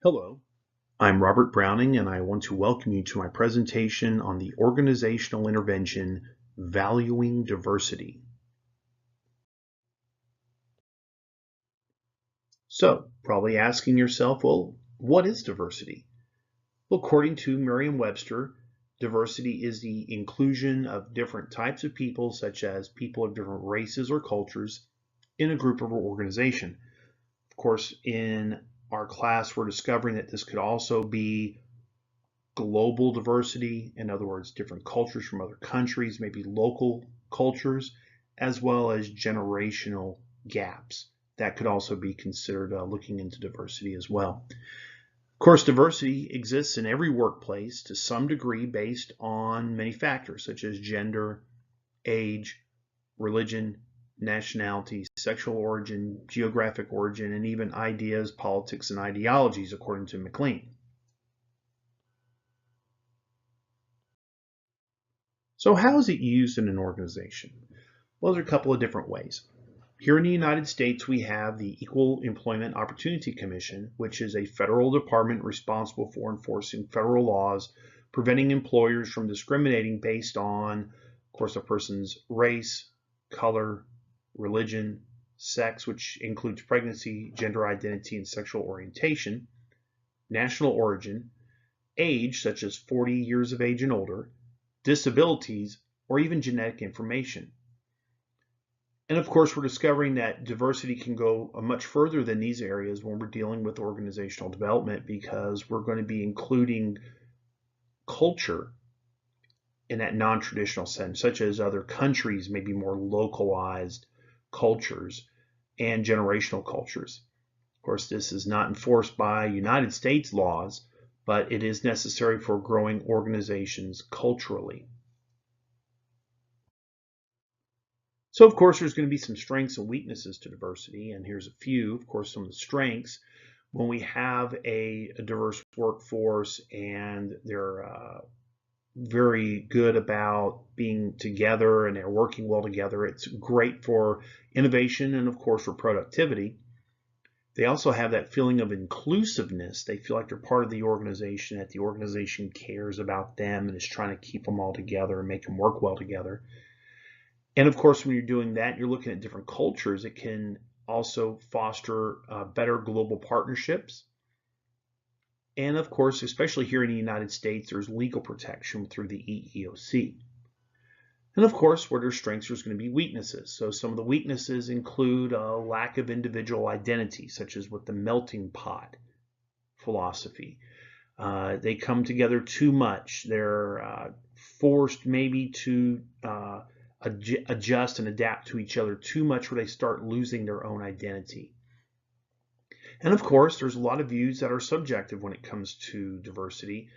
Hello, I'm Robert Browning, and I want to welcome you to my presentation on the organizational intervention Valuing Diversity. So, probably asking yourself, well, what is diversity? Well, according to Merriam-Webster, diversity is the inclusion of different types of people, such as people of different races or cultures, in a group or organization. Of course, in our class, we're discovering that this could also be global diversity, in other words, different cultures from other countries, maybe local cultures, as well as generational gaps. That could also be considered looking into diversity as well. Of course, diversity exists in every workplace to some degree based on many factors such as gender, age, religion, nationality, sexual origin, geographic origin, and even ideas, politics, and ideologies, according to McLean. So how is it used in an organization? Well, there's a couple of different ways. Here in the United States, we have the Equal Employment Opportunity Commission, which is a federal department responsible for enforcing federal laws, preventing employers from discriminating based on, of course, a person's race, color, religion, sex, which includes pregnancy, gender identity, and sexual orientation, national origin, age, such as 40 years of age and older, disabilities, or even genetic information. And of course, we're discovering that diversity can go much further than these areas when we're dealing with organizational development, because we're going to be including culture in that non-traditional sense, such as other countries, maybe more localized cultures and generational cultures. Of course, this is not enforced by United States laws, but it is necessary for growing organizations culturally. So, of course, there's going to be some strengths and weaknesses to diversity, and here's a few. Of course, some of the strengths: when we have a diverse workforce and they're very good about being together and they're working well together, it's great for innovation and, of course, for productivity. They also have that feeling of inclusiveness. They feel like they're part of the organization, that the organization cares about them and is trying to keep them all together and make them work well together. And of course, when you're doing that, you're looking at different cultures. It can also foster better global partnerships. And of course, especially here in the United States, there's legal protection through the EEOC. And of course, where there's strengths, there's going to be weaknesses. So some of the weaknesses include a lack of individual identity, such as with the melting pot philosophy. They come together too much. They're forced maybe to adjust and adapt to each other too much, where they start losing their own identity. And of course, there's a lot of views that are subjective when it comes to diversity.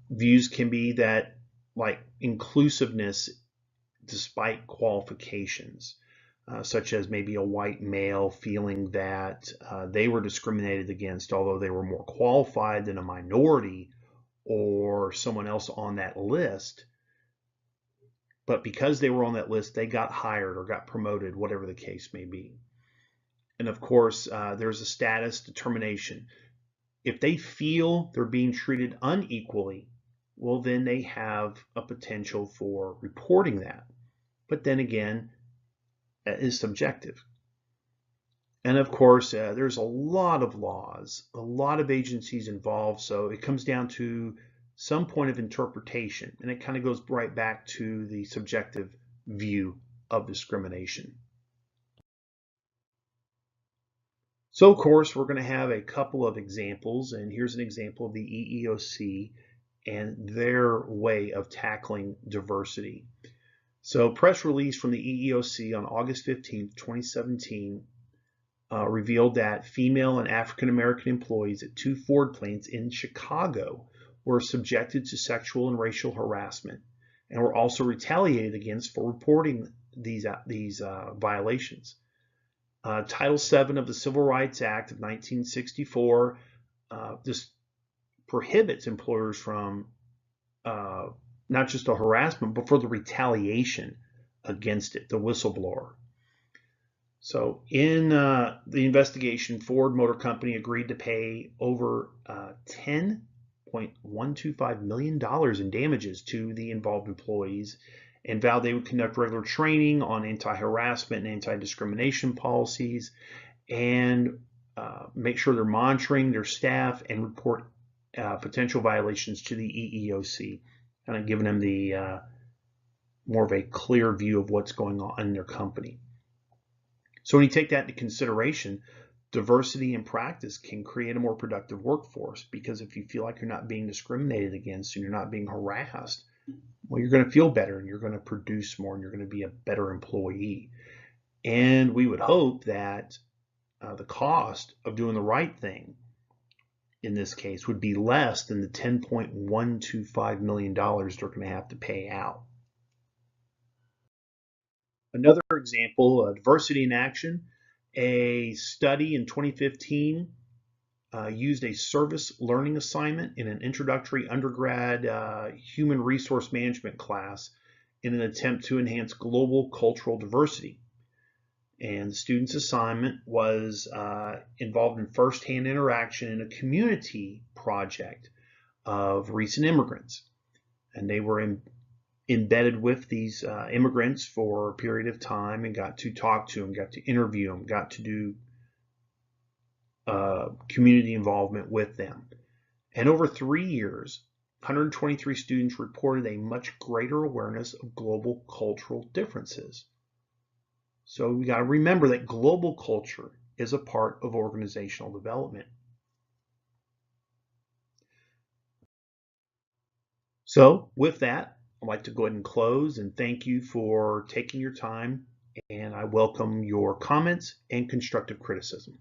Views can be that, like inclusiveness despite qualifications, such as maybe a white male feeling that they were discriminated against, although they were more qualified than a minority or someone else on that list. But because they were on that list, they got hired or got promoted, whatever the case may be. And of course, there's a status determination. If they feel they're being treated unequally, well, then they have a potential for reporting that. But then again, that is subjective. And of course, there's a lot of laws, a lot of agencies involved, so it comes down to some point of interpretation, and it kind of goes right back to the subjective view of discrimination. So of course, we're going to have a couple of examples, and here's an example of the EEOC and their way of tackling diversity. So press release from the EEOC on August 15, 2017 revealed that female and African American employees at two Ford plants in Chicago were subjected to sexual and racial harassment and were also retaliated against for reporting these violations. Title VII of the Civil Rights Act of 1964 this prohibits employers from not just the harassment, but for the retaliation against it, the whistleblower. So in the investigation, Ford Motor Company agreed to pay over $10.125 million in damages to the involved employees and vowed they would conduct regular training on anti-harassment and anti-discrimination policies and make sure they're monitoring their staff and report potential violations to the EEOC, kind of giving them the more of a clear view of what's going on in their company. So when you take that into consideration, diversity in practice can create a more productive workforce, because if you feel like you're not being discriminated against and you're not being harassed, well, you're going to feel better and you're going to produce more and you're going to be a better employee. And we would hope that the cost of doing the right thing in this case would be less than the $10.125 million they're going to have to pay out. Another example, diversity in action. A study in 2015 used a service learning assignment in an introductory undergrad human resource management class in an attempt to enhance global cultural diversity. And the student's assignment was involved in firsthand interaction in a community project of recent immigrants. And they were embedded with these immigrants for a period of time and got to talk to them, got to interview them, got to do community involvement with them. And over 3 years, 123 students reported a much greater awareness of global cultural differences. So we got to remember that global culture is a part of organizational development. So with that, I'd like to go ahead and close and thank you for taking your time, and I welcome your comments and constructive criticism.